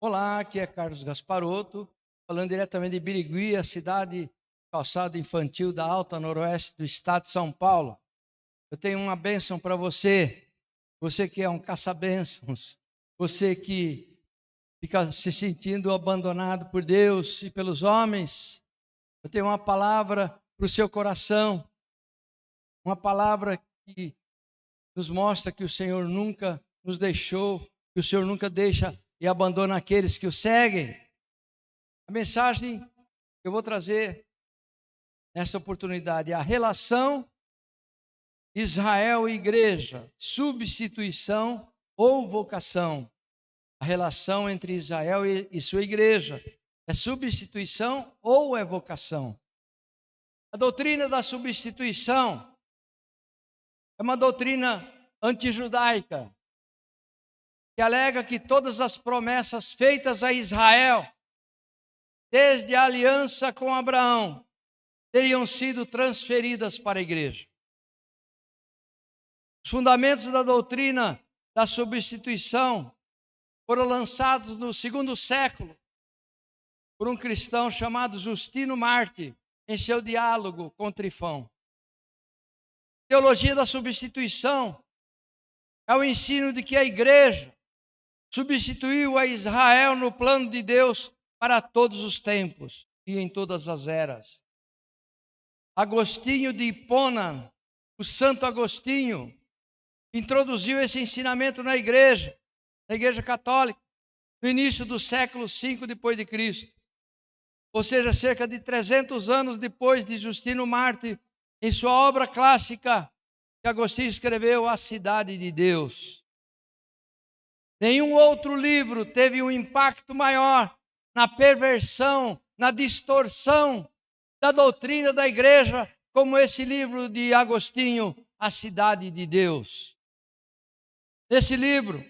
Olá, aqui é Carlos Gasparotto, falando diretamente de Birigui, a cidade calçado infantil da Alta Noroeste do estado de São Paulo. Eu tenho uma bênção para você, você que é um caça-bênçãos, você que fica se sentindo abandonado por Deus e pelos homens. Eu tenho uma palavra para o seu coração, uma palavra que nos mostra que o Senhor nunca nos deixou, que o Senhor nunca deixa e abandona aqueles que o seguem. A mensagem que eu vou trazer nessa oportunidade é a relação Israel e igreja, substituição ou vocação. A relação entre Israel e sua igreja é substituição ou é vocação. A doutrina da substituição é uma doutrina antijudaica que alega que todas as promessas feitas a Israel, desde a aliança com Abraão, teriam sido transferidas para a igreja. Os fundamentos da doutrina da substituição foram lançados no segundo século por um cristão chamado Justino Marte, em seu diálogo com Trifão. Teologia da substituição é o ensino de que a igreja substituiu a Israel no plano de Deus para todos os tempos e em todas as eras. Agostinho de Hipona, o Santo Agostinho, introduziu esse ensinamento na igreja católica, no início do século V depois de Cristo. Ou seja, cerca de 300 anos depois de Justino Marte, em sua obra clássica, que Agostinho escreveu, A Cidade de Deus. Nenhum outro livro teve um impacto maior na perversão, na distorção da doutrina da igreja, como esse livro de Agostinho, A Cidade de Deus. Nesse livro,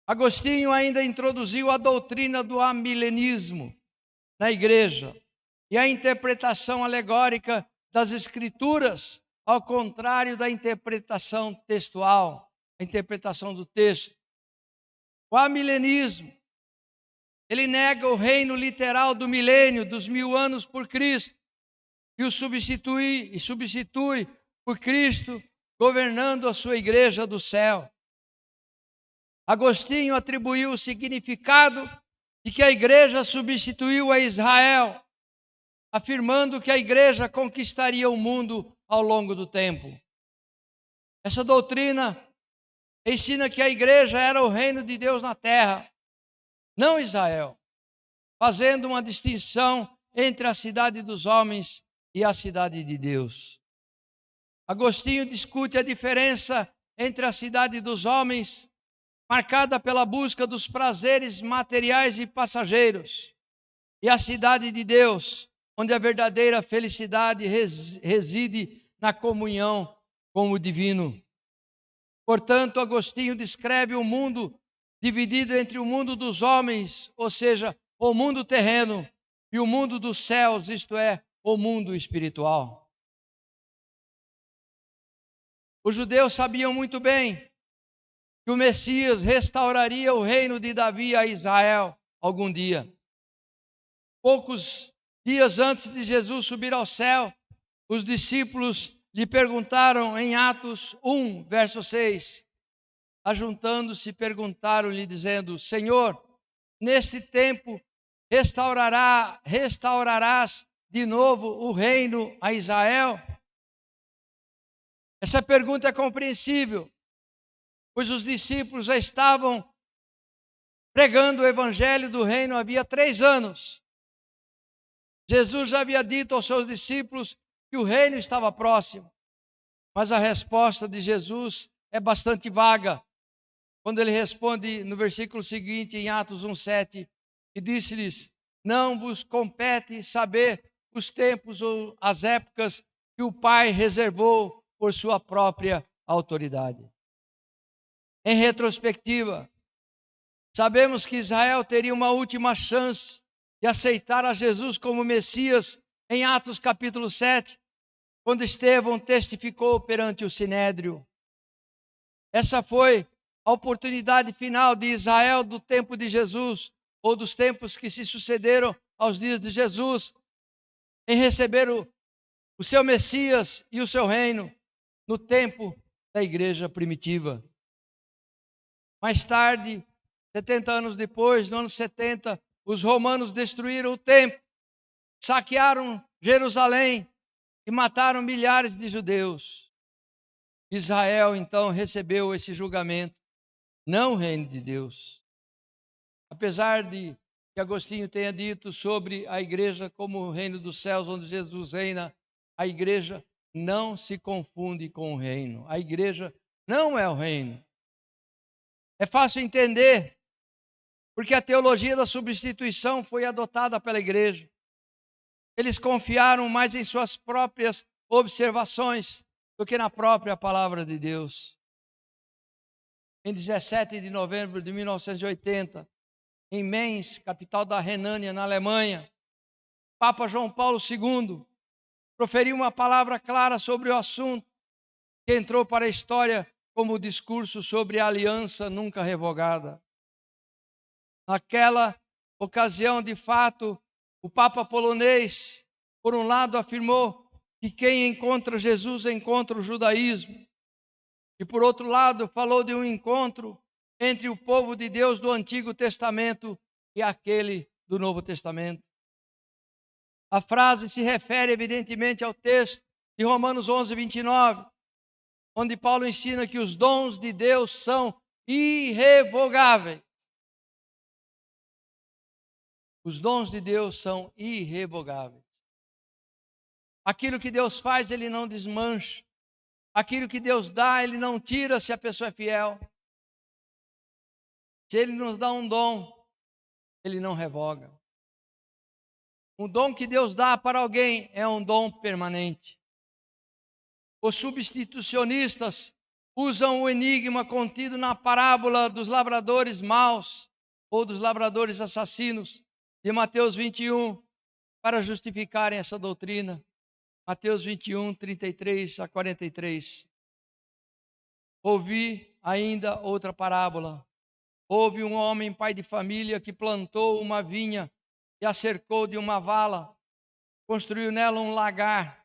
Agostinho ainda introduziu a doutrina do amilenismo na igreja e a interpretação alegórica das escrituras, ao contrário da interpretação textual, a interpretação do texto. O amilenismo, ele nega o reino literal do milênio, dos 1000 anos por Cristo, e o substitui por Cristo governando a sua igreja do céu. Agostinho atribuiu o significado de que a igreja substituiu a Israel, afirmando que a igreja conquistaria o mundo ao longo do tempo. Essa doutrina ensina que a igreja era o reino de Deus na terra, não Israel, fazendo uma distinção entre a cidade dos homens e a cidade de Deus. Agostinho discute a diferença entre a cidade dos homens, marcada pela busca dos prazeres materiais e passageiros, e a cidade de Deus, onde a verdadeira felicidade reside na comunhão com o divino. Portanto, Agostinho descreve o mundo dividido entre o mundo dos homens, ou seja, o mundo terreno, e o mundo dos céus, isto é, o mundo espiritual. Os judeus sabiam muito bem que o Messias restauraria o reino de Davi a Israel algum dia. Poucos dias antes de Jesus subir ao céu, os discípulos lhe perguntaram em Atos 1, verso 6, ajuntando-se, perguntaram-lhe, dizendo: Senhor, neste tempo restaurarás de novo o reino a Israel? Essa pergunta é compreensível, pois os discípulos já estavam pregando o evangelho do reino havia 3 anos. Jesus já havia dito aos seus discípulos que o reino estava próximo, mas a resposta de Jesus é bastante vaga, quando ele responde no versículo seguinte, em Atos 1:7, e disse-lhes: não vos compete saber os tempos ou as épocas que o Pai reservou por sua própria autoridade. Em retrospectiva, sabemos que Israel teria uma última chance de aceitar a Jesus como Messias em Atos capítulo 7, quando Estevão testificou perante o Sinédrio. Essa foi a oportunidade final de Israel do tempo de Jesus, ou dos tempos que se sucederam aos dias de Jesus, em receber o seu Messias e o seu reino no tempo da igreja primitiva. Mais tarde, 70 anos depois, no ano 70, os romanos destruíram o templo, saquearam Jerusalém e mataram milhares de judeus. Israel, então, recebeu esse julgamento, não o reino de Deus. Apesar de que Agostinho tenha dito sobre a igreja como o reino dos céus, onde Jesus reina, a igreja não se confunde com o reino. A igreja não é o reino. É fácil entender, porque a teologia da substituição foi adotada pela igreja. Eles confiaram mais em suas próprias observações do que na própria palavra de Deus. Em 17 de novembro de 1980, em Mainz, capital da Renânia, na Alemanha, Papa João Paulo II proferiu uma palavra clara sobre o assunto, que entrou para a história como o discurso sobre a aliança nunca revogada. Naquela ocasião, de fato, o Papa polonês, por um lado, afirmou que quem encontra Jesus encontra o judaísmo, e por outro lado, falou de um encontro entre o povo de Deus do Antigo Testamento e aquele do Novo Testamento. A frase se refere evidentemente ao texto de Romanos 11, 29, onde Paulo ensina que os dons de Deus são irrevogáveis. Os dons de Deus são irrevogáveis. Aquilo que Deus faz, Ele não desmancha. Aquilo que Deus dá, Ele não tira se a pessoa é fiel. Se Ele nos dá um dom, Ele não revoga. Um dom que Deus dá para alguém é um dom permanente. Os substitucionistas usam o enigma contido na parábola dos lavradores maus ou dos lavradores assassinos de Mateus 21 para justificarem essa doutrina. Mateus 21, 33 a 43. Ouvi ainda outra parábola. Houve um homem, pai de família, que plantou uma vinha e a cercou de uma vala, construiu nela um lagar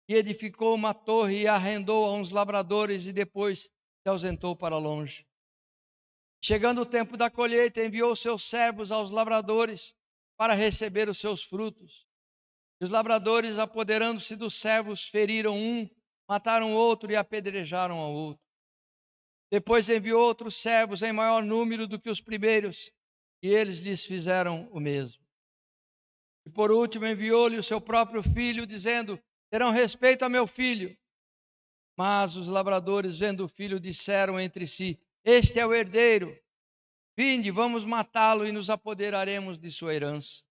e edificou uma torre e arrendou a uns lavradores e depois se ausentou para longe. Chegando o tempo da colheita, enviou seus servos aos lavradores para receber os seus frutos. E os lavradores, apoderando-se dos servos, feriram um, mataram outro e apedrejaram ao outro. Depois enviou outros servos em maior número do que os primeiros, e eles lhes fizeram o mesmo. E por último enviou-lhe o seu próprio filho, dizendo: terão respeito a meu filho. Mas os lavradores, vendo o filho, disseram entre si: este é o herdeiro. Vinde, vamos matá-lo e nos apoderaremos de sua herança.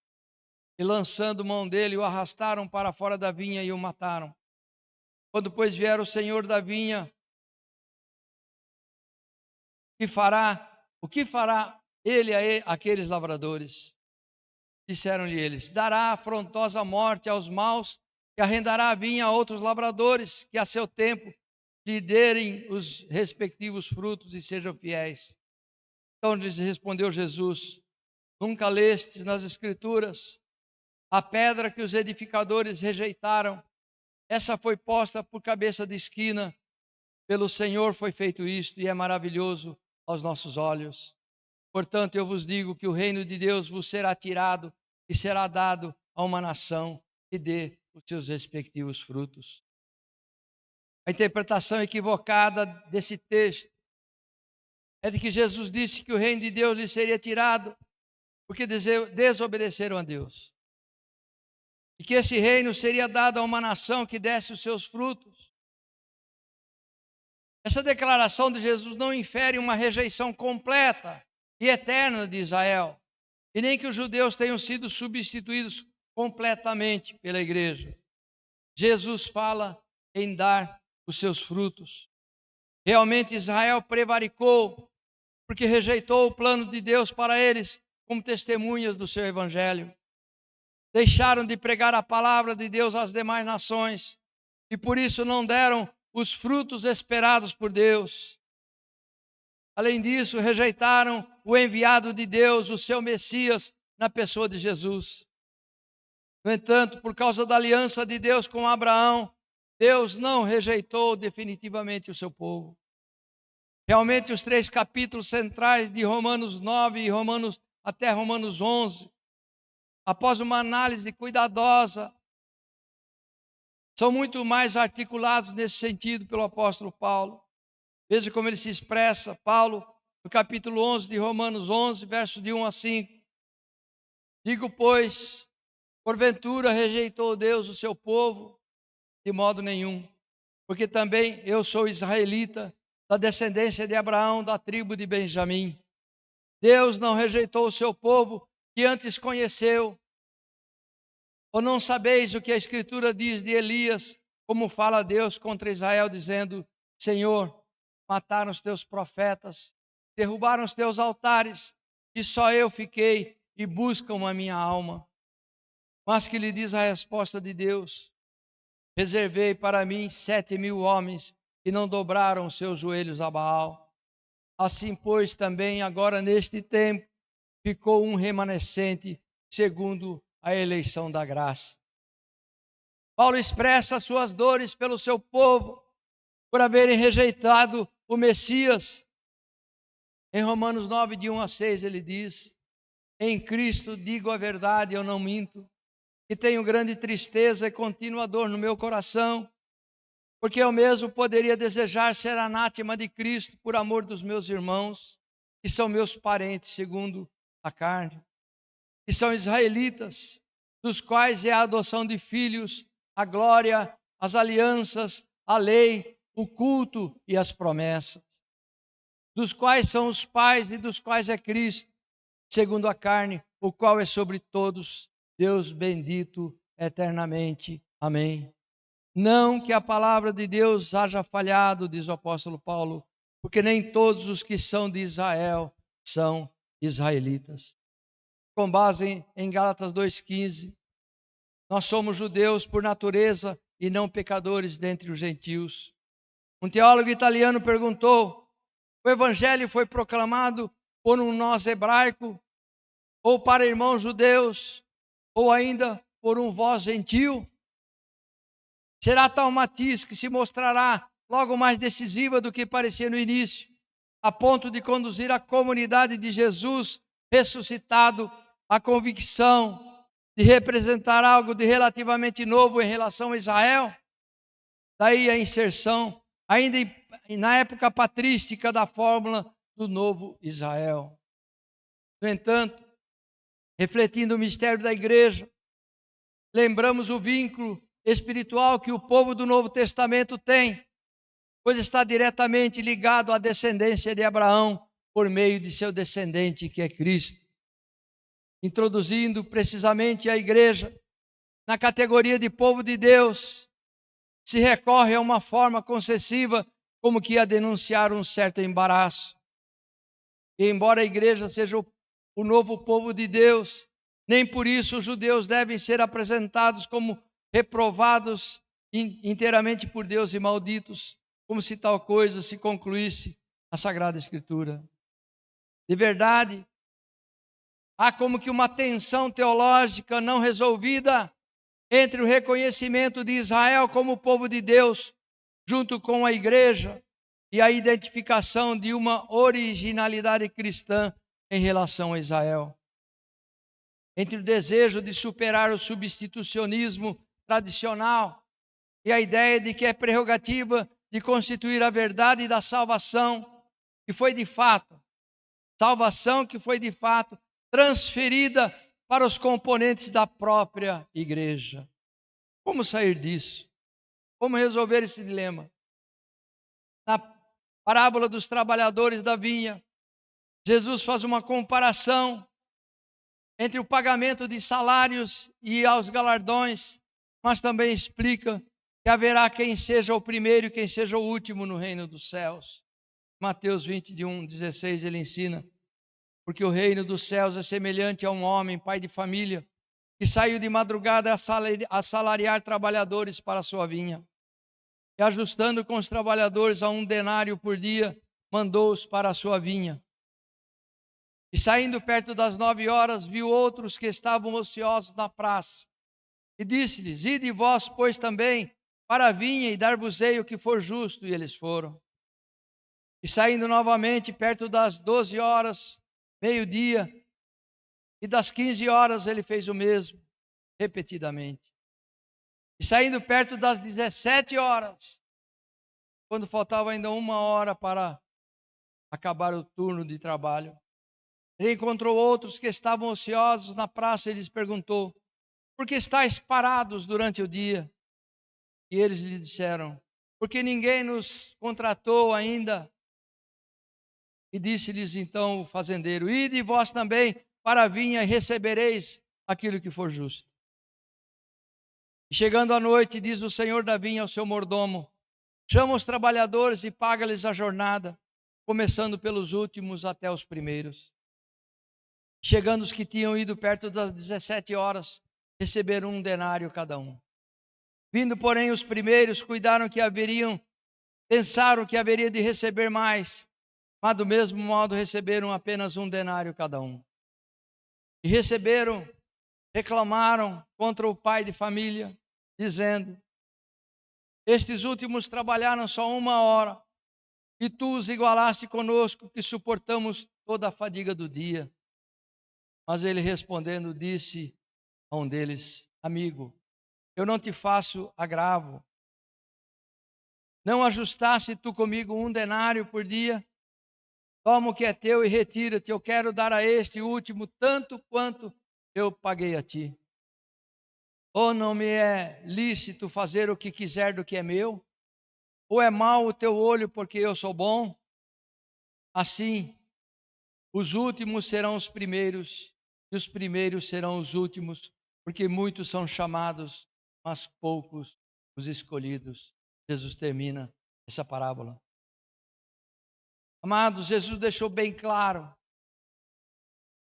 E lançando mão dele, o arrastaram para fora da vinha e o mataram. Quando, pois, vier o senhor da vinha, o que fará ele àqueles lavradores? Disseram-lhe eles: dará afrontosa morte aos maus e arrendará a vinha a outros lavradores, que a seu tempo lhe derem os respectivos frutos e sejam fiéis. Então lhes respondeu Jesus: nunca lestes nas Escrituras a pedra que os edificadores rejeitaram? Essa foi posta por cabeça de esquina. Pelo Senhor foi feito isto, e é maravilhoso aos nossos olhos. Portanto, eu vos digo que o reino de Deus vos será tirado e será dado a uma nação que dê os seus respectivos frutos. A interpretação equivocada desse texto é de que Jesus disse que o reino de Deus lhe seria tirado porque desobedeceram a Deus. E que esse reino seria dado a uma nação que desse os seus frutos. Essa declaração de Jesus não infere uma rejeição completa e eterna de Israel, e nem que os judeus tenham sido substituídos completamente pela igreja. Jesus fala em dar os seus frutos. Realmente Israel prevaricou, porque rejeitou o plano de Deus para eles como testemunhas do seu evangelho. Deixaram de pregar a palavra de Deus às demais nações e por isso não deram os frutos esperados por Deus. Além disso, rejeitaram o enviado de Deus, o seu Messias, na pessoa de Jesus. No entanto, por causa da aliança de Deus com Abraão, Deus não rejeitou definitivamente o seu povo. Realmente, os 3 capítulos centrais de Romanos 9 e até Romanos 11, após uma análise cuidadosa, são muito mais articulados nesse sentido pelo apóstolo Paulo. Veja como ele se expressa, Paulo, no capítulo 11 de Romanos 11, verso de 1 a 5. Digo, pois, porventura rejeitou Deus o seu povo? De modo nenhum, porque também eu sou israelita, da descendência de Abraão, da tribo de Benjamim. Deus não rejeitou o seu povo, que antes conheceu. Ou não sabeis o que a Escritura diz de Elias, como fala Deus contra Israel, dizendo, Senhor, mataram os teus profetas, derrubaram os teus altares, e só eu fiquei, e buscam a minha alma. Mas que lhe diz a resposta de Deus? Reservei para mim 7.000 homens que não dobraram os seus joelhos a Baal. Assim, pois, também agora neste tempo ficou um remanescente segundo a eleição da graça. Paulo expressa suas dores pelo seu povo por haverem rejeitado o Messias. Em Romanos 9, de 1 a 6, ele diz, em Cristo digo a verdade, eu não minto, que tenho grande tristeza e contínua dor no meu coração, porque eu mesmo poderia desejar ser anátema de Cristo por amor dos meus irmãos, que são meus parentes segundo a carne, que são israelitas, dos quais é a adoção de filhos, a glória, as alianças, a lei, o culto e as promessas, dos quais são os pais e dos quais é Cristo, segundo a carne, o qual é sobre todos, Deus bendito eternamente. Amém. Não que a palavra de Deus haja falhado, diz o apóstolo Paulo, porque nem todos os que são de Israel são israelitas. Com base em Gálatas 2,15, nós somos judeus por natureza e não pecadores dentre os gentios. Um teólogo italiano perguntou, o evangelho foi proclamado por um nós hebraico, ou para irmãos judeus, ou ainda por um vós gentio? Será tal matiz que se mostrará logo mais decisiva do que parecia no início, a ponto de conduzir a comunidade de Jesus ressuscitado à convicção de representar algo de relativamente novo em relação a Israel? Daí a inserção, ainda na época patrística, da fórmula do novo Israel. No entanto, refletindo o mistério da igreja, lembramos o vínculo espiritual que o povo do Novo Testamento tem, pois está diretamente ligado à descendência de Abraão por meio de seu descendente, que é Cristo. Introduzindo precisamente a igreja na categoria de povo de Deus, se recorre a uma forma concessiva como que a denunciar um certo embaraço. E embora a igreja seja o novo povo de Deus, nem por isso os judeus devem ser apresentados como reprovados inteiramente por Deus e malditos, como se tal coisa se concluísse a Sagrada Escritura. De verdade, há como que uma tensão teológica não resolvida entre o reconhecimento de Israel como povo de Deus, junto com a igreja, e a identificação de uma originalidade cristã em relação a Israel. Entre o desejo de superar o substitucionismo tradicional e a ideia de que é prerrogativa de constituir a verdade da salvação, que foi de fato transferida para os componentes da própria igreja. Como sair disso? Como resolver esse dilema? Na parábola dos trabalhadores da vinha, Jesus faz uma comparação entre o pagamento de salários e aos galardões, mas também explica que haverá quem seja o primeiro e quem seja o último no reino dos céus. Mateus 20, de 1:16, ele ensina, porque o reino dos céus é semelhante a um homem, pai de família, que saiu de madrugada a salariar trabalhadores para a sua vinha. E ajustando com os trabalhadores a 1 denário por dia, mandou-os para a sua vinha. E saindo perto das 9 horas, viu outros que estavam ociosos na praça. E disse-lhes: ide vós, pois, também para a vinha, e dar-vos-ei o que for justo. E eles foram. E saindo novamente, perto das 12 horas, meio-dia, e das 15 horas, ele fez o mesmo, repetidamente. E saindo perto das 17 horas, quando faltava ainda 1 hora para acabar o turno de trabalho, ele encontrou outros que estavam ociosos na praça e lhes perguntou: por que estáis parados durante o dia? E eles lhe disseram: porque ninguém nos contratou ainda. E disse-lhes então o fazendeiro: ide vós também para a vinha e recebereis aquilo que for justo. E chegando à noite, diz o senhor da vinha ao seu mordomo: chama os trabalhadores e paga-lhes a jornada, começando pelos últimos até os primeiros. Chegando os que tinham ido perto das 17 horas, receberam 1 denário cada um. Vindo, porém, os primeiros, pensaram que haveria de receber mais, mas do mesmo modo receberam apenas 1 denário cada um. E reclamaram contra o pai de família, dizendo: estes últimos trabalharam só 1 hora, e tu os igualaste conosco, que suportamos toda a fadiga do dia. Mas ele respondendo, disse a um deles: amigo, eu não te faço agravo. Não ajustaste tu comigo 1 denário por dia? Toma o que é teu e retira-te. Eu quero dar a este último tanto quanto eu paguei a ti. Ou não me é lícito fazer o que quiser do que é meu? Ou é mau o teu olho porque eu sou bom? Assim, os últimos serão os primeiros, e os primeiros serão os últimos, porque muitos são chamados, mas poucos os escolhidos. Jesus termina essa parábola. Amados, Jesus deixou bem claro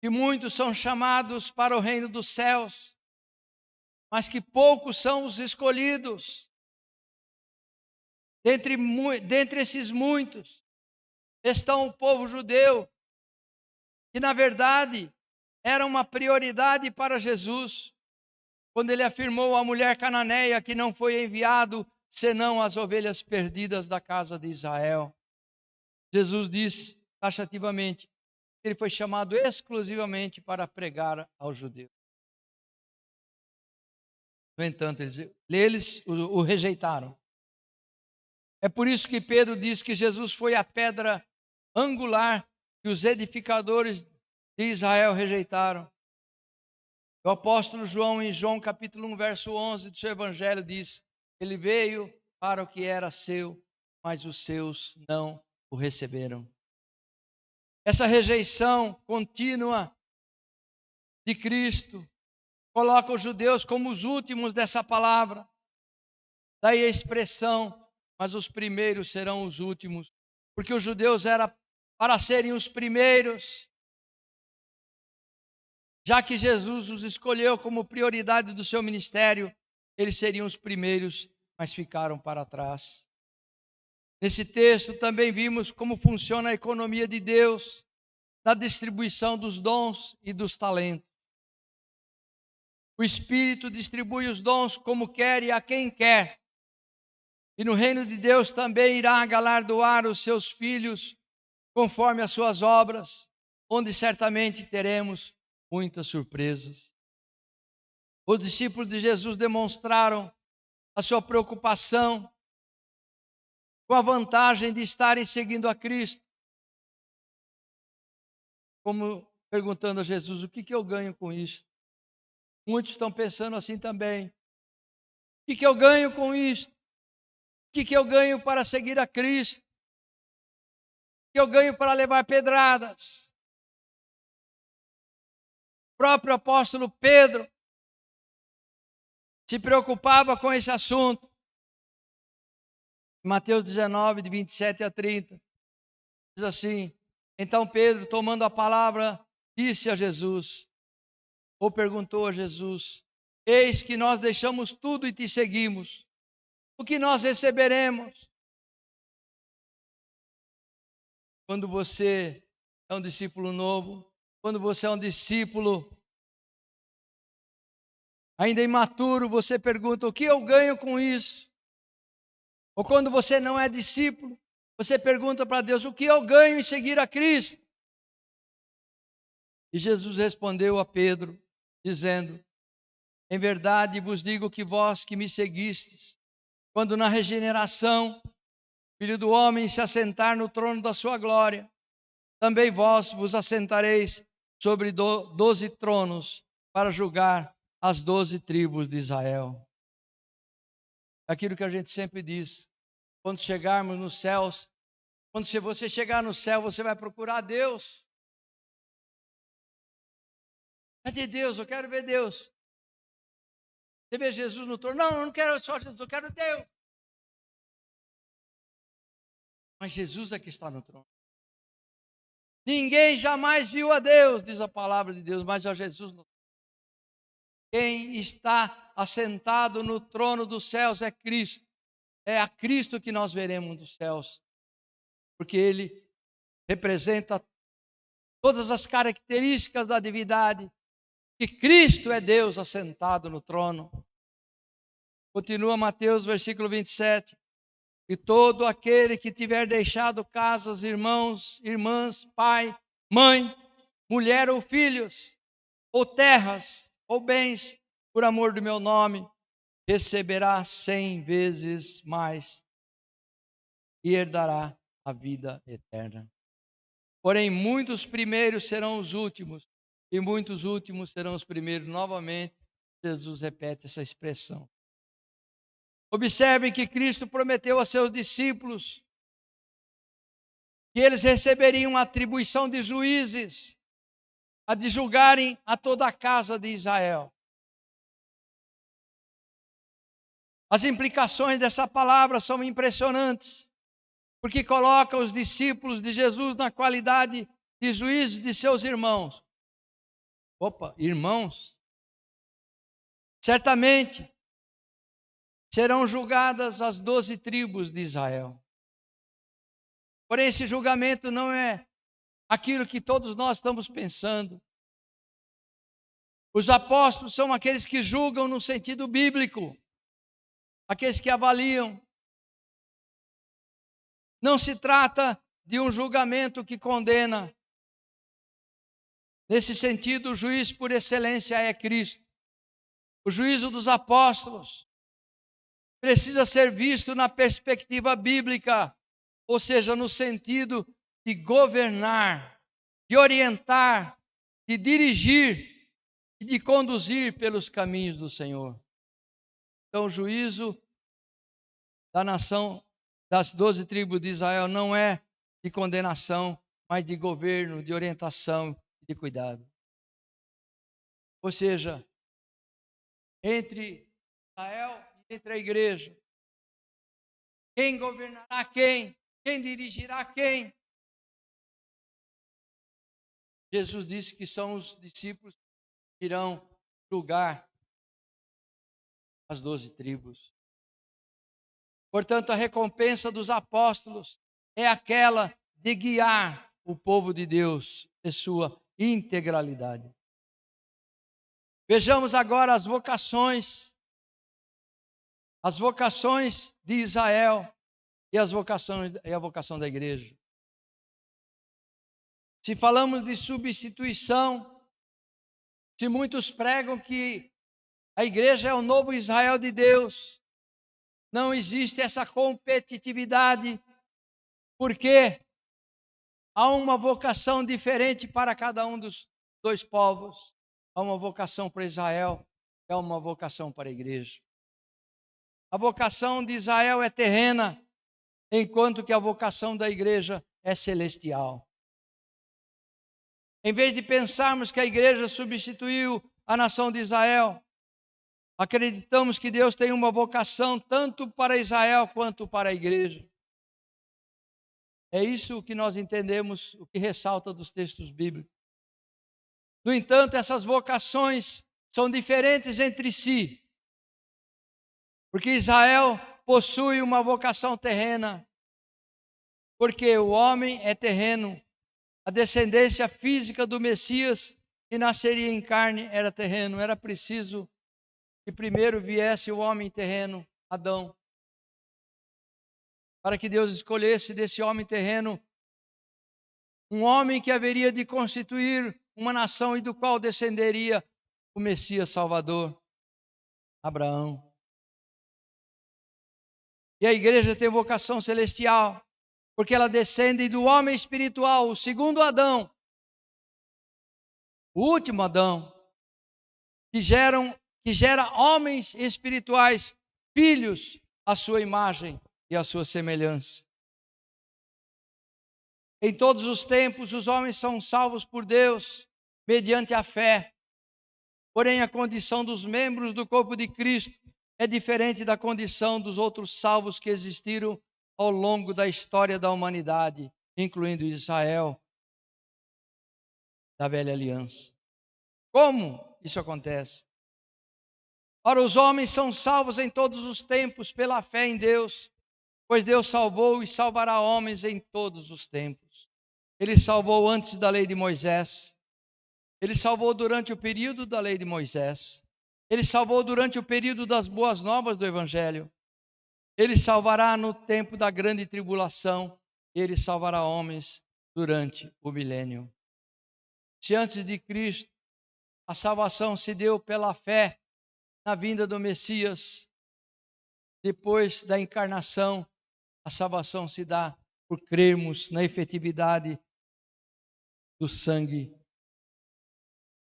que muitos são chamados para o reino dos céus, mas que poucos são os escolhidos. Dentre esses muitos estão o povo judeu, que na verdade era uma prioridade para Jesus, quando ele afirmou à mulher cananeia que não foi enviado senão as ovelhas perdidas da casa de Israel. Jesus disse taxativamente que ele foi chamado exclusivamente para pregar aos judeus. No entanto, eles o rejeitaram. É por isso que Pedro diz que Jesus foi a pedra angular que os edificadores de Israel rejeitaram. O apóstolo João, em João capítulo 1, verso 11 do seu evangelho, diz: ele veio para o que era seu, mas os seus não o receberam. Essa rejeição contínua de Cristo coloca os judeus como os últimos dessa palavra. Daí a expressão: mas os primeiros serão os últimos, porque os judeus era para serem os primeiros, já que Jesus os escolheu como prioridade do seu ministério, eles seriam os primeiros, mas ficaram para trás. Nesse texto também vimos como funciona a economia de Deus, na distribuição dos dons e dos talentos. O Espírito distribui os dons como quer e a quem quer. E no reino de Deus também irá galardoar os seus filhos conforme as suas obras, onde certamente teremos muitas surpresas. Os discípulos de Jesus demonstraram a sua preocupação com a vantagem de estarem seguindo a Cristo, como perguntando a Jesus: o que eu ganho com isso? Muitos estão pensando assim também: o que eu ganho com isso? O que eu ganho para seguir a Cristo? O que eu ganho para levar pedradas? O próprio apóstolo Pedro se preocupava com esse assunto. Mateus 19, de 27 a 30, diz assim: então Pedro, tomando a palavra, disse a Jesus, ou perguntou a Jesus: eis que nós deixamos tudo e te seguimos, o que nós receberemos? quando você é um discípulo novo, quando você é um discípulo ainda imaturo, você pergunta: o que eu ganho com isso? Ou quando você não é discípulo, você pergunta para Deus: o que eu ganho em seguir a Cristo? E Jesus respondeu a Pedro, dizendo: em verdade vos digo que vós que me seguistes, quando na regeneração, Filho do homem se assentar no trono da sua glória, também vós vos assentareis sobre 12 tronos para julgar as 12 tribos de Israel. Aquilo que a gente sempre diz, quando chegarmos nos céus, quando você chegar no céu, você vai procurar Deus. Cadê Deus? Eu quero ver Deus. Você vê Jesus no trono? Não, eu não quero só Jesus, eu quero Deus. Mas Jesus é que está no trono. Ninguém jamais viu a Deus, diz a palavra de Deus, mas a Jesus no trono. Quem está assentado no trono dos céus é Cristo. É a Cristo que nós veremos dos céus. Porque Ele representa todas as características da divindade. Que Cristo é Deus assentado no trono. Continua Mateus, versículo 27. E todo aquele que tiver deixado casas, irmãos, irmãs, pai, mãe, mulher ou filhos, ou terras, ou bens, por amor do meu nome, receberá 100 vezes mais e herdará a vida eterna. Porém, muitos primeiros serão os últimos, e muitos últimos serão os primeiros. Novamente, Jesus repete essa expressão. Observem que Cristo prometeu a seus discípulos que eles receberiam a atribuição de juízes, a de julgarem a toda a casa de Israel. As implicações dessa palavra são impressionantes, porque coloca os discípulos de Jesus na qualidade de juízes de seus irmãos. Opa, irmãos? Certamente serão julgadas as 12 tribos de Israel. Porém, esse julgamento não é aquilo que todos nós estamos pensando. Os apóstolos são aqueles que julgam no sentido bíblico, aqueles que avaliam. Não se trata de um julgamento que condena. Nesse sentido, o juiz por excelência é Cristo. O juízo dos apóstolos precisa ser visto na perspectiva bíblica, ou seja, no sentido de governar, de orientar, de dirigir e de conduzir pelos caminhos do Senhor. Então, o juízo da nação das 12 tribos de Israel não é de condenação, mas de governo, de orientação e de cuidado. Ou seja, entre Israel e entre a igreja, quem governará quem? Quem dirigirá quem? Jesus disse que são os discípulos que irão julgar as 12 tribos. Portanto, a recompensa dos apóstolos é aquela de guiar o povo de Deus em sua integralidade. Vejamos agora as vocações de Israel e a vocação da igreja. Se falamos de substituição, se muitos pregam que a igreja é o novo Israel de Deus, não existe essa competitividade, porque há uma vocação diferente para cada um dos dois povos. Há uma vocação para Israel, há uma vocação para a igreja. A vocação de Israel é terrena, enquanto que a vocação da igreja é celestial. Em vez de pensarmos que a igreja substituiu a nação de Israel, acreditamos que Deus tem uma vocação tanto para Israel quanto para a igreja. É isso que nós entendemos, o que ressalta dos textos bíblicos. No entanto, essas vocações são diferentes entre si, porque Israel possui uma vocação terrena, porque o homem é terreno. A descendência física do Messias, que nasceria em carne, era terreno. Era preciso que primeiro viesse o homem terreno, Adão, para que Deus escolhesse desse homem terreno um homem que haveria de constituir uma nação e do qual descenderia o Messias Salvador, Abraão. E a igreja tem vocação celestial, porque ela descende do homem espiritual, o segundo Adão, o último Adão, que gera homens espirituais, filhos à sua imagem e à sua semelhança. Em todos os tempos, os homens são salvos por Deus, mediante a fé. Porém, a condição dos membros do corpo de Cristo é diferente da condição dos outros salvos que existiram ao longo da história da humanidade, incluindo Israel, da velha aliança. Como isso acontece? Ora, os homens são salvos em todos os tempos pela fé em Deus, pois Deus salvou e salvará homens em todos os tempos. Ele salvou antes da lei de Moisés. Ele salvou durante o período da lei de Moisés. Ele salvou durante o período das boas novas do Evangelho. Ele salvará no tempo da grande tribulação. Ele salvará homens durante o milênio. Se antes de Cristo a salvação se deu pela fé na vinda do Messias, depois da encarnação, a salvação se dá por crermos na efetividade do sangue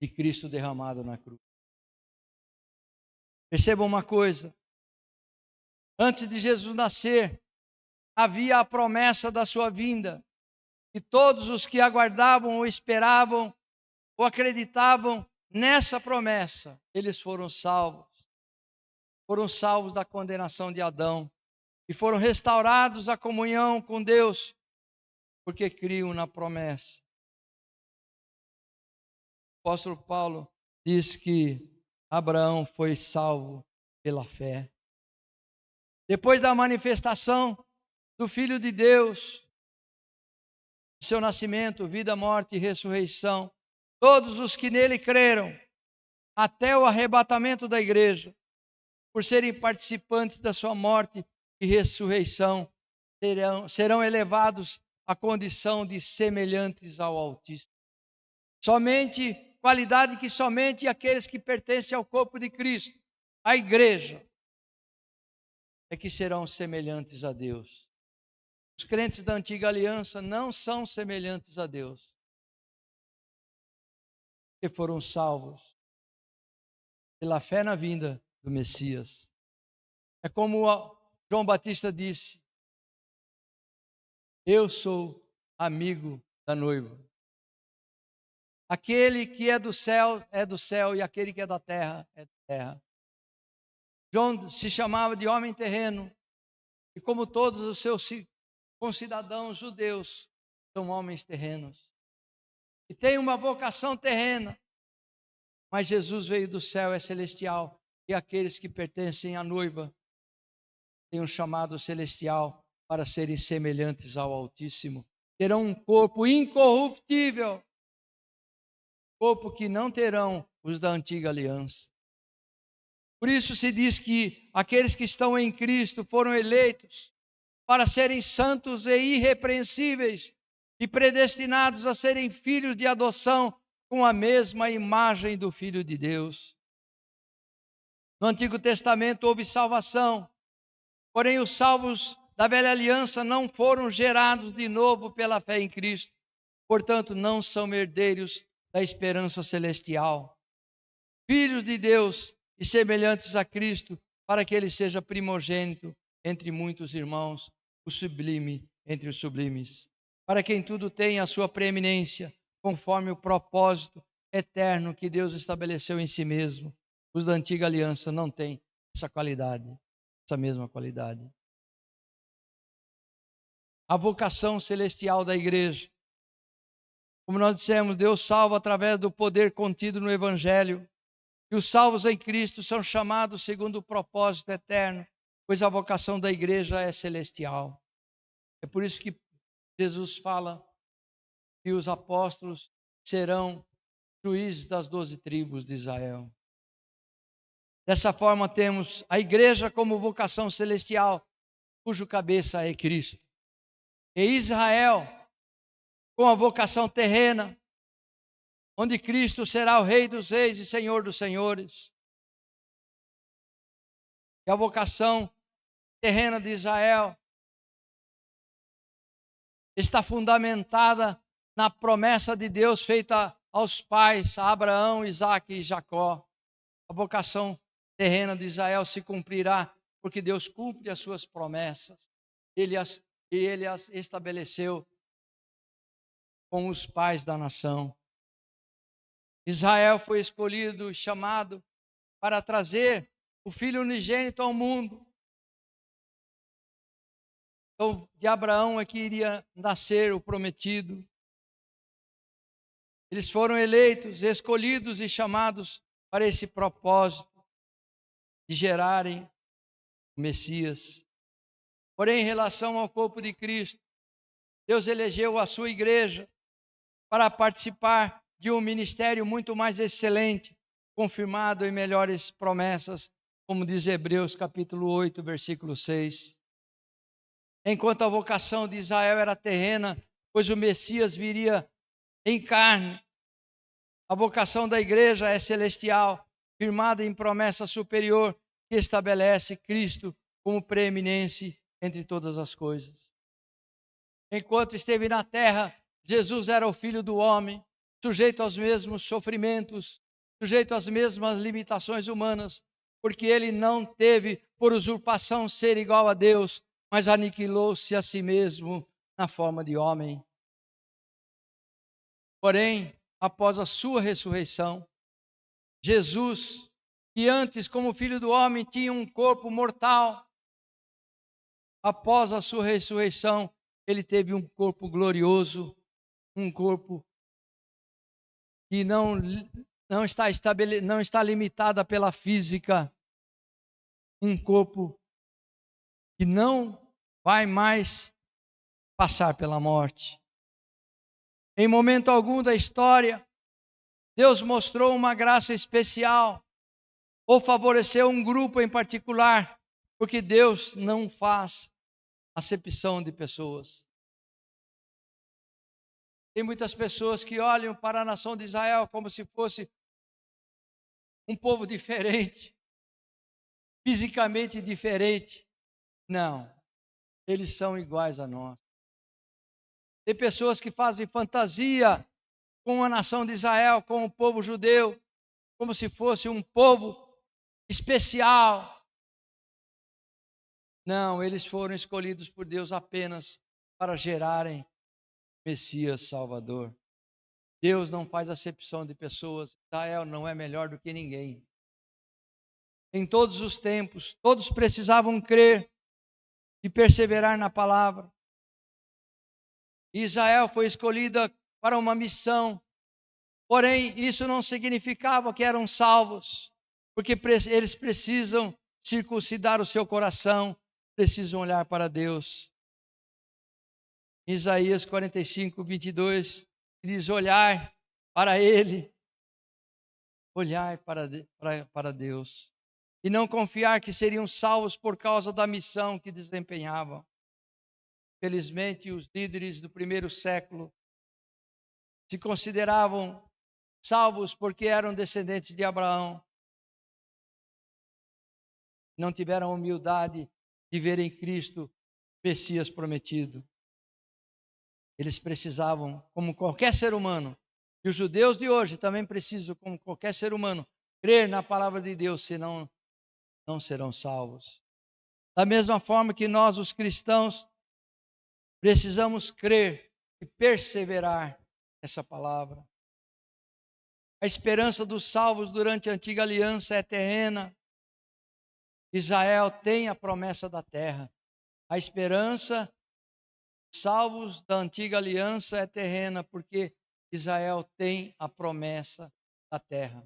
de Cristo derramado na cruz. Percebam uma coisa: antes de Jesus nascer, havia a promessa da sua vinda, e todos os que aguardavam ou esperavam ou acreditavam nessa promessa, eles foram salvos. Foram salvos da condenação de Adão e foram restaurados à comunhão com Deus, porque criam na promessa. O apóstolo Paulo diz que Abraão foi salvo pela fé. Depois da manifestação do Filho de Deus, seu nascimento, vida, morte e ressurreição, todos os que nele creram, até o arrebatamento da igreja, por serem participantes da sua morte e ressurreição, serão elevados à condição de semelhantes ao Altíssimo. Qualidade que somente aqueles que pertencem ao corpo de Cristo, a igreja, é que serão semelhantes a Deus. Os crentes da antiga aliança não são semelhantes a Deus, porque foram salvos pela fé na vinda do Messias. É como João Batista disse: eu sou amigo da noiva. Aquele que é do céu, e aquele que é da terra é da terra. João se chamava de homem terreno, e como todos os seus concidadãos judeus, são homens terrenos. E tem uma vocação terrena, mas Jesus veio do céu, é celestial, e aqueles que pertencem à noiva têm um chamado celestial para serem semelhantes ao Altíssimo. Terão um corpo incorruptível, corpo que não terão os da antiga aliança. Por isso se diz que aqueles que estão em Cristo foram eleitos para serem santos e irrepreensíveis e predestinados a serem filhos de adoção com a mesma imagem do Filho de Deus. No Antigo Testamento houve salvação, porém os salvos da velha aliança não foram gerados de novo pela fé em Cristo, portanto não são herdeiros da esperança celestial. Filhos de Deus e semelhantes a Cristo, para que ele seja primogênito entre muitos irmãos, o sublime entre os sublimes, para quem tudo tem a sua preeminência, conforme o propósito eterno que Deus estabeleceu em si mesmo. Os da antiga aliança não têm essa qualidade, essa mesma qualidade. A vocação celestial da igreja. Como nós dissemos, Deus salva através do poder contido no Evangelho. E os salvos em Cristo são chamados segundo o propósito eterno, pois a vocação da igreja é celestial. É por isso que Jesus fala que os apóstolos serão juízes das 12 tribos de Israel. Dessa forma, temos a igreja como vocação celestial, cujo cabeça é Cristo. E Israel, com a vocação terrena, onde Cristo será o Rei dos Reis e Senhor dos Senhores. E a vocação terrena de Israel está fundamentada na promessa de Deus feita aos pais, a Abraão, Isaque e Jacó. A vocação terrena de Israel se cumprirá, porque Deus cumpre as suas promessas. Ele as estabeleceu com os pais da nação. Israel foi escolhido e chamado para trazer o filho unigênito ao mundo. Então, de Abraão é que iria nascer o prometido. Eles foram eleitos, escolhidos e chamados para esse propósito de gerarem o Messias. Porém, em relação ao corpo de Cristo, Deus elegeu a sua igreja para participar de um ministério muito mais excelente, confirmado em melhores promessas, como diz Hebreus capítulo 8, versículo 6. Enquanto a vocação de Israel era terrena, pois o Messias viria em carne, a vocação da igreja é celestial, firmada em promessa superior, que estabelece Cristo como preeminência entre todas as coisas. Enquanto esteve na terra, Jesus era o Filho do homem, sujeito aos mesmos sofrimentos, sujeito às mesmas limitações humanas, porque ele não teve por usurpação ser igual a Deus, mas aniquilou-se a si mesmo na forma de homem. Porém, após a sua ressurreição, Jesus, que antes, como Filho do homem, tinha um corpo mortal, após a sua ressurreição, ele teve um corpo glorioso, um corpo que não está limitada pela física, um corpo que não vai mais passar pela morte. Em momento algum da história, Deus mostrou uma graça especial ou favoreceu um grupo em particular, porque Deus não faz acepção de pessoas. Tem muitas pessoas que olham para a nação de Israel como se fosse um povo diferente, fisicamente diferente. Não, eles são iguais a nós. Tem pessoas que fazem fantasia com a nação de Israel, com o povo judeu, como se fosse um povo especial. Não, eles foram escolhidos por Deus apenas para gerarem Messias Salvador. Deus não faz acepção de pessoas. Israel não é melhor do que ninguém. Em todos os tempos, todos precisavam crer e perseverar na palavra. Israel foi escolhida para uma missão, porém isso não significava que eram salvos, porque eles precisam circuncidar o seu coração, precisam olhar para Deus. Isaías 45, 22, diz: olhar para Ele, olhar para Deus, e não confiar que seriam salvos por causa da missão que desempenhavam. Felizmente, os líderes do primeiro século se consideravam salvos porque eram descendentes de Abraão. Não tiveram a humildade de ver em Cristo Messias prometido. Eles precisavam, como qualquer ser humano, e os judeus de hoje também precisam, como qualquer ser humano, crer na palavra de Deus, senão não serão salvos. Da mesma forma que nós, os cristãos, precisamos crer e perseverar nessa palavra. A esperança dos salvos durante a antiga aliança é terrena. Israel tem a promessa da terra. A esperança dos salvos da antiga aliança é terrena, porque Israel tem a promessa da terra.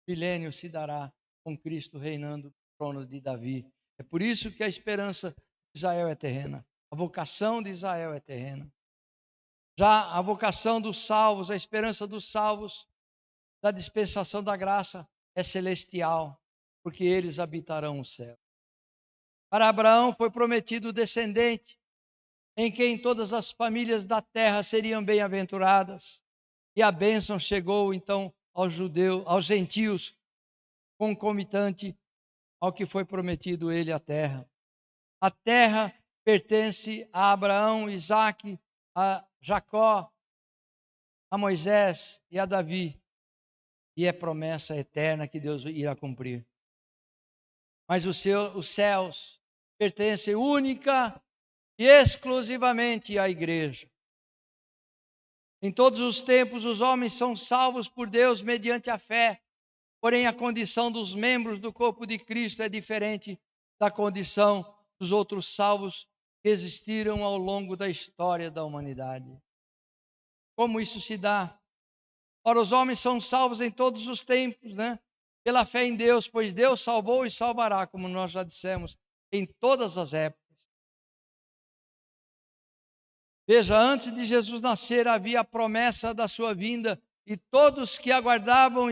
O milênio se dará com Cristo reinando no trono de Davi. É por isso que a esperança de Israel é terrena. A vocação de Israel é terrena. Já a vocação dos salvos, a esperança dos salvos, da dispensação da graça é celestial, porque eles habitarão o céu. Para Abraão foi prometido o descendente, em quem todas as famílias da terra seriam bem-aventuradas. E a bênção chegou então aos judeus, aos gentios, concomitante ao que foi prometido ele à terra. A terra pertence a Abraão, Isaque, a Jacó, a Moisés e a Davi. E é promessa eterna que Deus irá cumprir. Mas os céus pertencem única e exclusivamente à igreja. Em todos os tempos, os homens são salvos por Deus mediante a fé. Porém, a condição dos membros do corpo de Cristo é diferente da condição dos outros salvos que existiram ao longo da história da humanidade. Como isso se dá? Ora, os homens são salvos em todos os tempos, pela fé em Deus, pois Deus salvou e salvará, como nós já dissemos, em todas as épocas. Veja, antes de Jesus nascer havia a promessa da sua vinda, e todos que aguardavam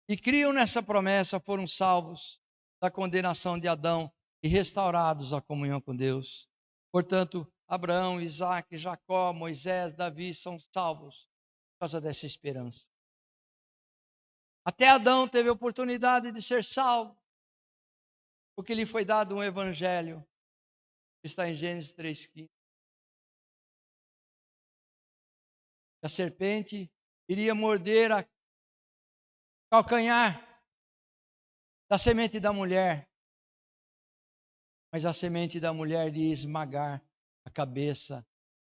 e criam nessa promessa foram salvos da condenação de Adão e restaurados à comunhão com Deus. Portanto, Abraão, Isaque, Jacó, Moisés, Davi são salvos por causa dessa esperança. Até Adão teve a oportunidade de ser salvo, porque lhe foi dado um evangelho, que está em Gênesis 3,15. A serpente iria morder a calcanhar da semente da mulher, mas a semente da mulher iria esmagar a cabeça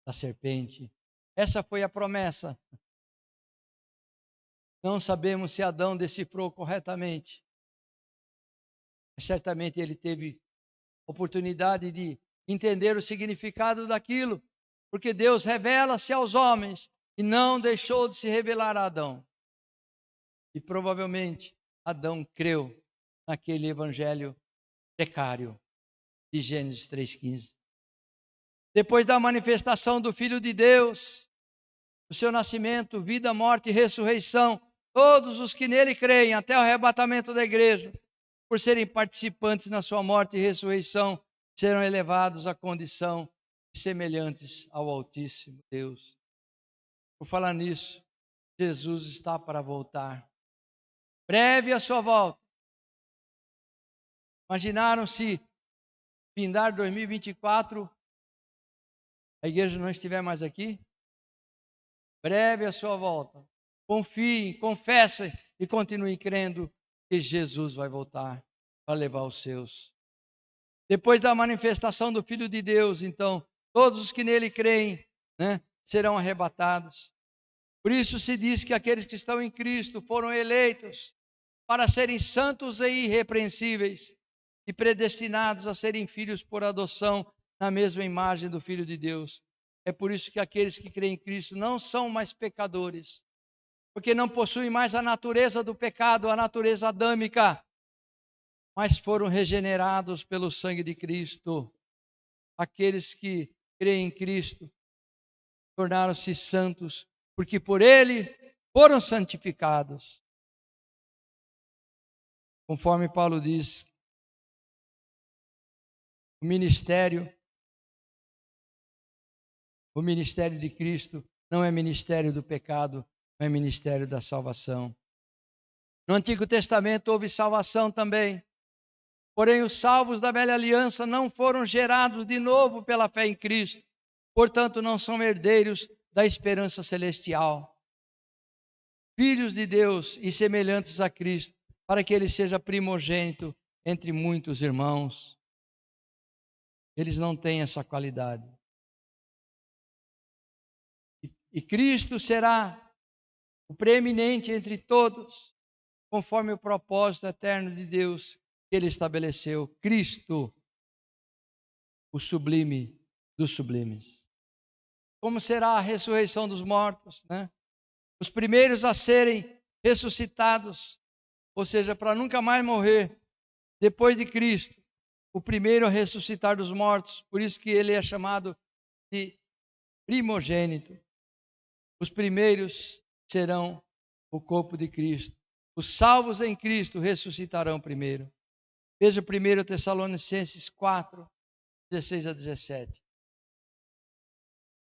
da serpente. Essa foi a promessa. Não sabemos se Adão decifrou corretamente, mas certamente ele teve oportunidade de entender o significado daquilo, porque Deus revela-se aos homens e não deixou de se revelar a Adão. E provavelmente Adão creu naquele evangelho precário de Gênesis 3,15. Depois da manifestação do Filho de Deus, o seu nascimento, vida, morte e ressurreição, todos os que nele creem, até o arrebatamento da igreja, por serem participantes na sua morte e ressurreição, serão elevados à condição de semelhantes ao Altíssimo Deus. Por falar nisso, Jesus está para voltar. Breve a sua volta. Imaginaram se findar 2024, a igreja não estiver mais aqui? Breve a sua volta. Confiem, confessem e continuem crendo que Jesus vai voltar para levar os seus. Depois da manifestação do Filho de Deus, então, todos os que nele creem, serão arrebatados. Por isso se diz que aqueles que estão em Cristo foram eleitos para serem santos e irrepreensíveis e predestinados a serem filhos por adoção na mesma imagem do Filho de Deus. É por isso que aqueles que creem em Cristo não são mais pecadores, porque não possuem mais a natureza do pecado, a natureza adâmica, mas foram regenerados pelo sangue de Cristo. Aqueles que creem em Cristo tornaram-se santos, porque por ele foram santificados. Conforme Paulo diz, o ministério de Cristo não é ministério do pecado, é ministério da salvação. No Antigo Testamento houve salvação também, porém os salvos da velha aliança não foram gerados de novo pela fé em Cristo, portanto não são herdeiros da esperança celestial. Filhos de Deus e semelhantes a Cristo, para que ele seja primogênito entre muitos irmãos. Eles não têm essa qualidade. E Cristo será o preeminente entre todos, conforme o propósito eterno de Deus que ele estabeleceu. Cristo, o sublime dos sublimes. Como será a ressurreição dos mortos, Os primeiros a serem ressuscitados, ou seja, para nunca mais morrer, depois de Cristo, o primeiro a ressuscitar dos mortos, por isso que ele é chamado de primogênito. Os primeiros serão o corpo de Cristo. Os salvos em Cristo ressuscitarão primeiro. Veja 1 Tessalonicenses 4, 16 a 17.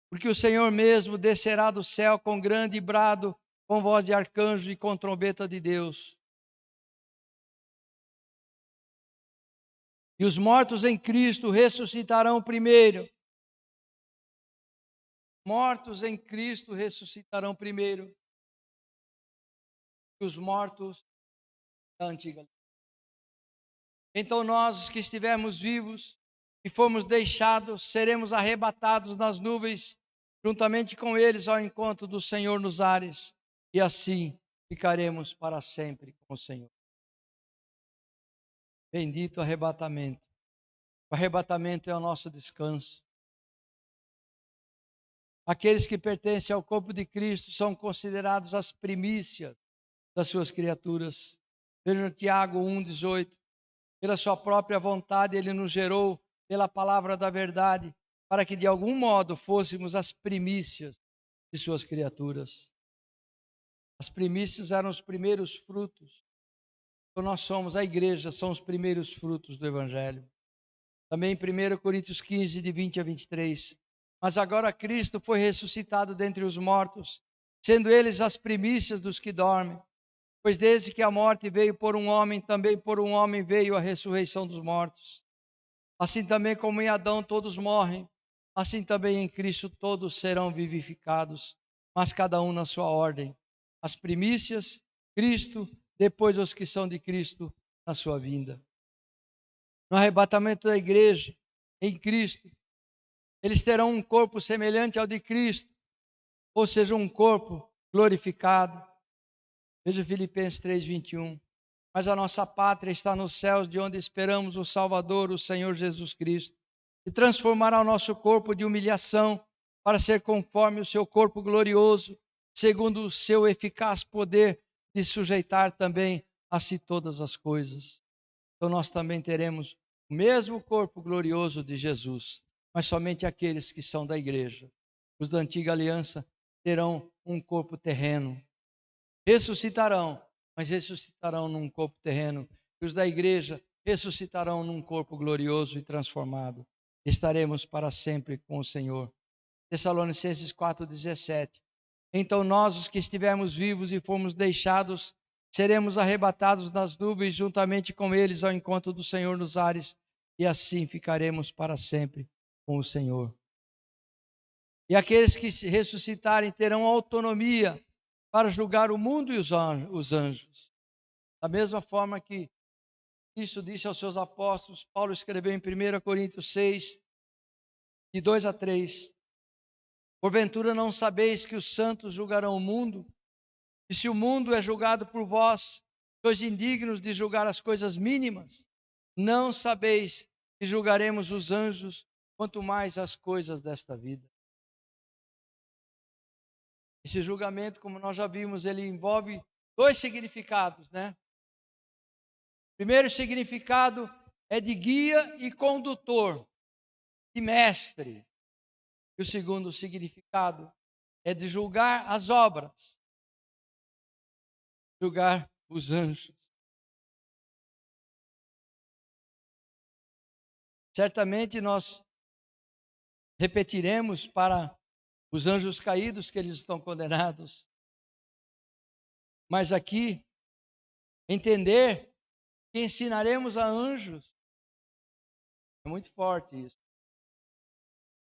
Porque o Senhor mesmo descerá do céu com grande brado, com voz de arcanjo e com trombeta de Deus. E os mortos em Cristo ressuscitarão primeiro. Mortos em Cristo ressuscitarão primeiro. E os mortos da antiga. Então nós, os que estivermos vivos e fomos deixados, seremos arrebatados nas nuvens, juntamente com eles ao encontro do Senhor nos ares, e assim ficaremos para sempre com o Senhor. Bendito arrebatamento. O arrebatamento é o nosso descanso. Aqueles que pertencem ao corpo de Cristo são considerados as primícias das suas criaturas. Veja Tiago 1,18. Pela sua própria vontade ele nos gerou pela palavra da verdade, para que de algum modo fôssemos as primícias de suas criaturas. As primícias eram os primeiros frutos. Então nós somos, a igreja, são os primeiros frutos do Evangelho. Também em 1 Coríntios 15, de 20 a 23. Mas agora Cristo foi ressuscitado dentre os mortos, sendo eles as primícias dos que dormem. Pois desde que a morte veio por um homem, também por um homem veio a ressurreição dos mortos. Assim também como em Adão todos morrem, assim também em Cristo todos serão vivificados, mas cada um na sua ordem. As primícias, Cristo, depois os que são de Cristo na sua vinda. No arrebatamento da igreja, em Cristo, eles terão um corpo semelhante ao de Cristo, ou seja, um corpo glorificado. Veja Filipenses 3:21. Mas a nossa pátria está nos céus, de onde esperamos o Salvador, o Senhor Jesus Cristo, que transformará o nosso corpo de humilhação para ser conforme o seu corpo glorioso, segundo o seu eficaz poder de sujeitar também a si todas as coisas. Então nós também teremos o mesmo corpo glorioso de Jesus, mas somente aqueles que são da igreja. Os da antiga aliança terão um corpo terreno. Ressuscitarão, mas ressuscitarão num corpo terreno. E os da igreja ressuscitarão num corpo glorioso e transformado. Estaremos para sempre com o Senhor. Tessalonicenses 4:17. Então nós, os que estivermos vivos e formos deixados, seremos arrebatados nas nuvens juntamente com eles ao encontro do Senhor nos ares, e assim ficaremos para sempre com o Senhor. E aqueles que se ressuscitarem terão autonomia para julgar o mundo e os anjos. Da mesma forma que Cristo disse aos seus apóstolos, Paulo escreveu em 1 Coríntios 6, de 2 a 3. Porventura não sabeis que os santos julgarão o mundo? E se o mundo é julgado por vós, sois indignos de julgar as coisas mínimas? Não sabeis que julgaremos os anjos, quanto mais as coisas desta vida. Esse julgamento, como nós já vimos, ele envolve dois significados, né? O primeiro significado é de guia e condutor, de mestre. E o segundo significado é de julgar as obras, julgar os anjos. Certamente nós repetiremos para os anjos caídos que eles estão condenados. Mas aqui, entender que ensinaremos a anjos, é muito forte isso.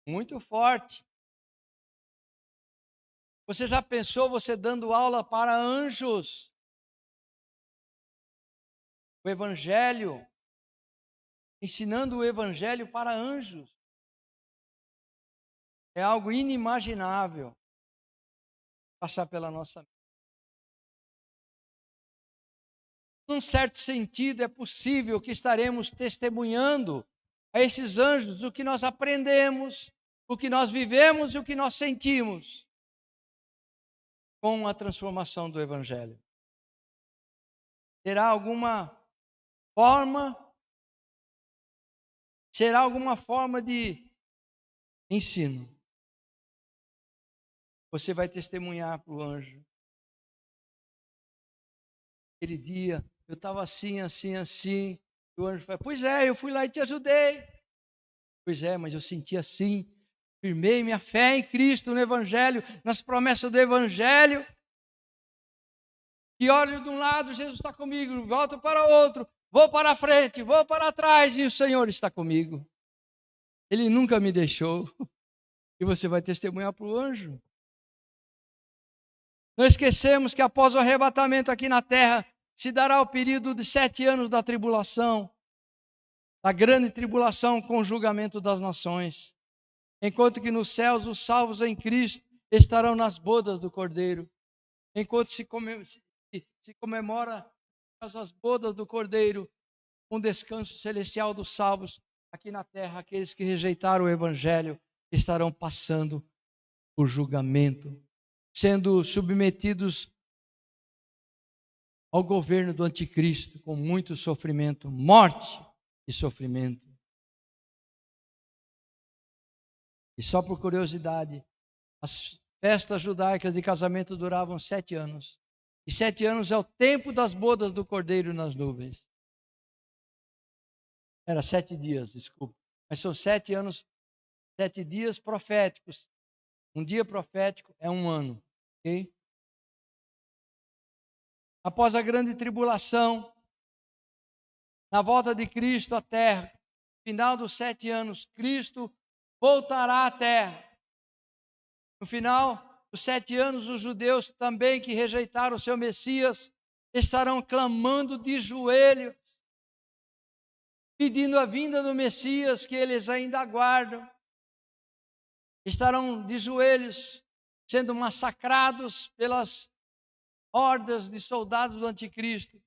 Muito forte. Você já pensou você dando aula para anjos? O Evangelho, ensinando o Evangelho para anjos. É algo inimaginável passar pela nossa mente. Num certo sentido, é possível que estaremos testemunhando a esses anjos o que nós aprendemos, o que nós vivemos e o que nós sentimos com a transformação do Evangelho. Terá alguma forma, será alguma forma de ensino. você vai testemunhar para o anjo. Aquele dia, eu estava assim. O anjo falou, pois é, eu fui lá e te ajudei. Pois é, mas eu senti assim. Firmei minha fé em Cristo, no Evangelho, nas promessas do Evangelho. E olho de um lado, Jesus está comigo, volto para o outro, vou para a frente, vou para trás, e o Senhor está comigo. Ele nunca me deixou. E você vai testemunhar para o anjo. Não esquecemos que após o arrebatamento aqui na terra, se dará o período de 7 anos da tribulação, da grande tribulação com o julgamento das nações. Enquanto que nos céus os salvos em Cristo estarão nas bodas do Cordeiro. Enquanto se comemora as bodas do Cordeiro, um descanso celestial dos salvos aqui na terra, aqueles que rejeitaram o Evangelho estarão passando por julgamento, sendo submetidos ao governo do anticristo com muito sofrimento, morte e sofrimento. E só por curiosidade, as festas judaicas de casamento duravam 7 anos. E 7 anos é o tempo das bodas do Cordeiro nas nuvens. Era 7 dias, desculpa. Mas são 7 anos, 7 dias proféticos. Um dia profético é 1 ano. Ok? Após a grande tribulação, na volta de Cristo à terra, final dos 7 anos, Cristo voltará à terra. No final dos 7 anos, os judeus também que rejeitaram o seu Messias estarão clamando de joelhos, pedindo a vinda do Messias que eles ainda aguardam. Estarão de joelhos, sendo massacrados pelas hordas de soldados do anticristo.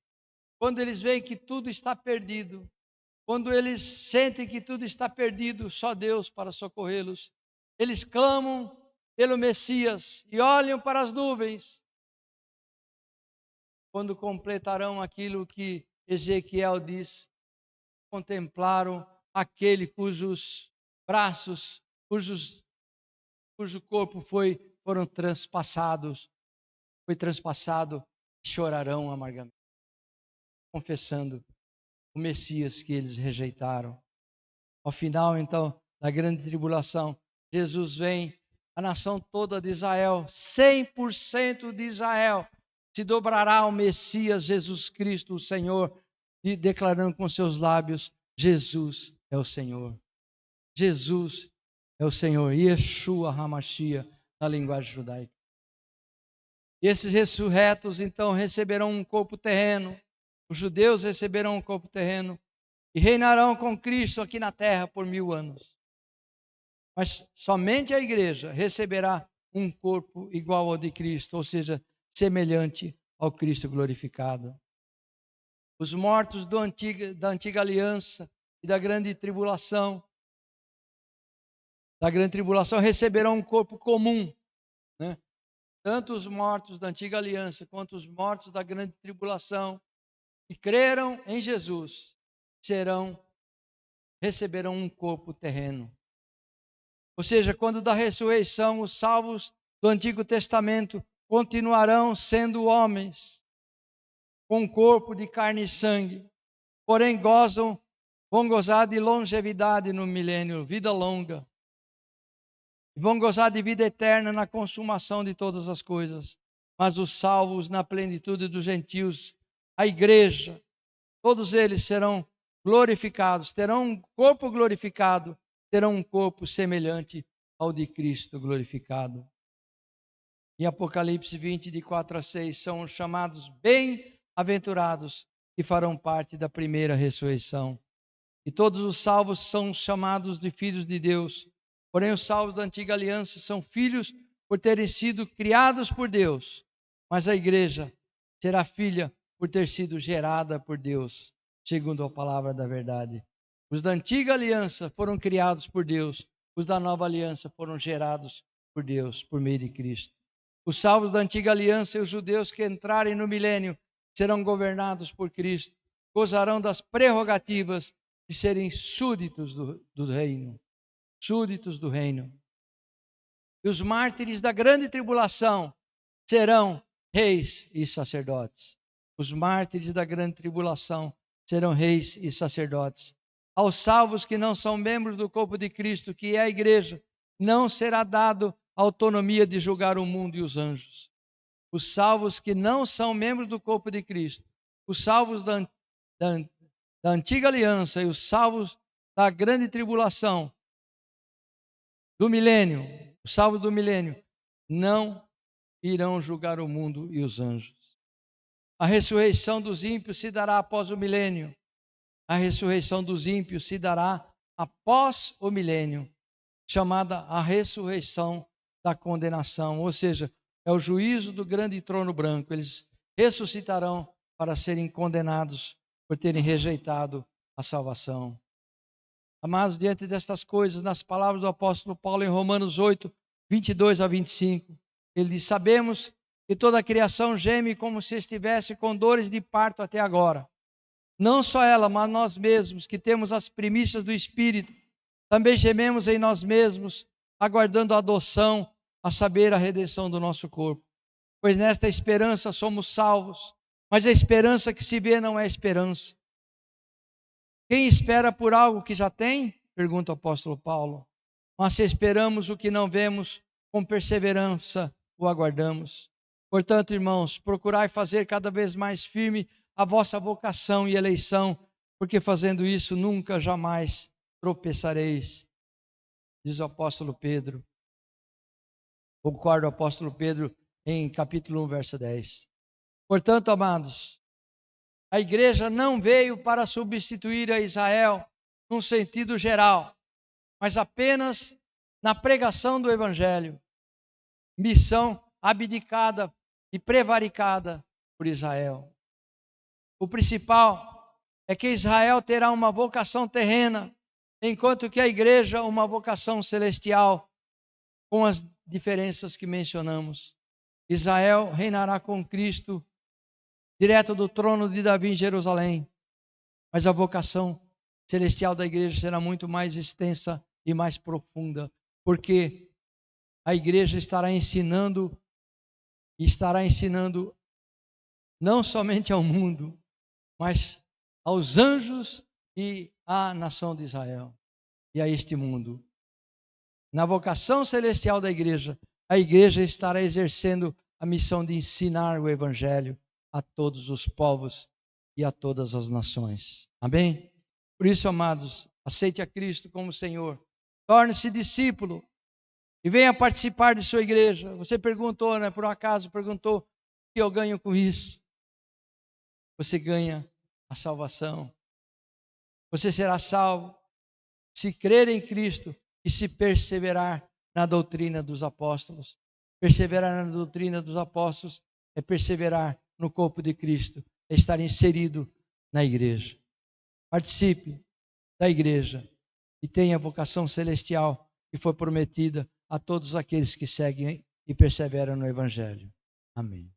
Quando eles veem que tudo está perdido, quando eles sentem que tudo está perdido, só Deus para socorrê-los, eles clamam pelo Messias e olham para as nuvens. Quando completarão aquilo que Ezequiel diz, contemplaram aquele cujos braços, cujo corpo foram transpassados, foi transpassado, chorarão amargamente, confessando o Messias que eles rejeitaram. Ao final, então, da grande tribulação, Jesus vem, a nação toda de Israel, 100% de Israel, se dobrará ao Messias Jesus Cristo, o Senhor, e declarando com seus lábios, Jesus é o Senhor. Jesus é o Senhor, Yeshua HaMashiach, na linguagem judaica. E esses ressurretos, então, receberão um corpo terreno. Os judeus receberão um corpo terreno e reinarão com Cristo aqui na terra por 1000 anos. Mas somente a igreja receberá um corpo igual ao de Cristo, ou seja, semelhante ao Cristo glorificado. Os mortos da antiga aliança e da grande tribulação receberão um corpo comum, né? Tanto os mortos da antiga aliança quanto os mortos da grande tribulação que creram em Jesus receberão um corpo terreno. Ou seja, quando da ressurreição, os salvos do Antigo Testamento continuarão sendo homens, com corpo de carne e sangue, porém vão gozar de longevidade no milênio, vida longa. Vão gozar de vida eterna na consumação de todas as coisas. Mas os salvos na plenitude dos gentios, a igreja, todos eles serão glorificados, terão um corpo glorificado, terão um corpo semelhante ao de Cristo glorificado. Em Apocalipse 20, de 4 a 6, são os chamados bem-aventurados que farão parte da primeira ressurreição. E todos os salvos são chamados de filhos de Deus. Porém, os salvos da antiga aliança são filhos por terem sido criados por Deus. Mas a igreja será filha por ter sido gerada por Deus, segundo a palavra da verdade. Os da antiga aliança foram criados por Deus. Os da nova aliança foram gerados por Deus, por meio de Cristo. Os salvos da antiga aliança e os judeus que entrarem no milênio serão governados por Cristo. Gozarão das prerrogativas de serem súditos do reino. Súditos do reino. e os mártires da grande tribulação serão reis e sacerdotes. Os mártires da grande tribulação serão reis e sacerdotes. Aos salvos que não são membros do corpo de Cristo, que é a igreja, não será dado a autonomia de julgar o mundo e os anjos. Os salvos que não são membros do corpo de Cristo, os salvos da antiga aliança e os salvos da grande tribulação, do milênio, os salvos do milênio, não irão julgar o mundo e os anjos. A ressurreição dos ímpios se dará após o milênio. A ressurreição dos ímpios se dará após o milênio, chamada a ressurreição da condenação, ou seja, é o juízo do grande trono branco. Eles ressuscitarão para serem condenados por terem rejeitado a salvação. Amados, diante destas coisas, nas palavras do apóstolo Paulo em Romanos 8, 22 a 25, ele diz: sabemos que toda a criação geme como se estivesse com dores de parto até agora. Não só ela, mas nós mesmos, que temos as primícias do Espírito, também gememos em nós mesmos, aguardando a adoção, a saber, a redenção do nosso corpo. Pois nesta esperança somos salvos, mas a esperança que se vê não é esperança. Quem espera por algo que já tem? Pergunta o apóstolo Paulo. Mas se esperamos o que não vemos, com perseverança o aguardamos. Portanto, irmãos, procurai fazer cada vez mais firme a vossa vocação e eleição, porque fazendo isso nunca, jamais tropeçareis. Diz o apóstolo Pedro. Concordo o apóstolo Pedro em capítulo 1, verso 10. Portanto, amados, a igreja não veio para substituir a Israel num sentido geral, mas apenas na pregação do evangelho. Missão abdicada e prevaricada por Israel. O principal é que Israel terá uma vocação terrena, enquanto que a igreja uma vocação celestial, com as diferenças que mencionamos. Israel reinará com Cristo direto do trono de Davi em Jerusalém, mas a vocação celestial da igreja será muito mais extensa e mais profunda, porque a igreja estará ensinando não somente ao mundo, mas aos anjos e à nação de Israel e a este mundo. Na vocação celestial da igreja, a igreja estará exercendo a missão de ensinar o evangelho a todos os povos e a todas as nações. Amém? Por isso, amados, aceite a Cristo como Senhor. Torne-se discípulo e venha participar de sua igreja. Você perguntou, né? Por um acaso perguntou: o que eu ganho com isso? Você ganha a salvação. Você será salvo se crer em Cristo e se perseverar na doutrina dos apóstolos. Perseverar na doutrina dos apóstolos é perseverar no corpo de Cristo, é estar inserido na igreja. Participe da igreja e tenha a vocação celestial que foi prometida a todos aqueles que seguem e perseveram no evangelho. Amém.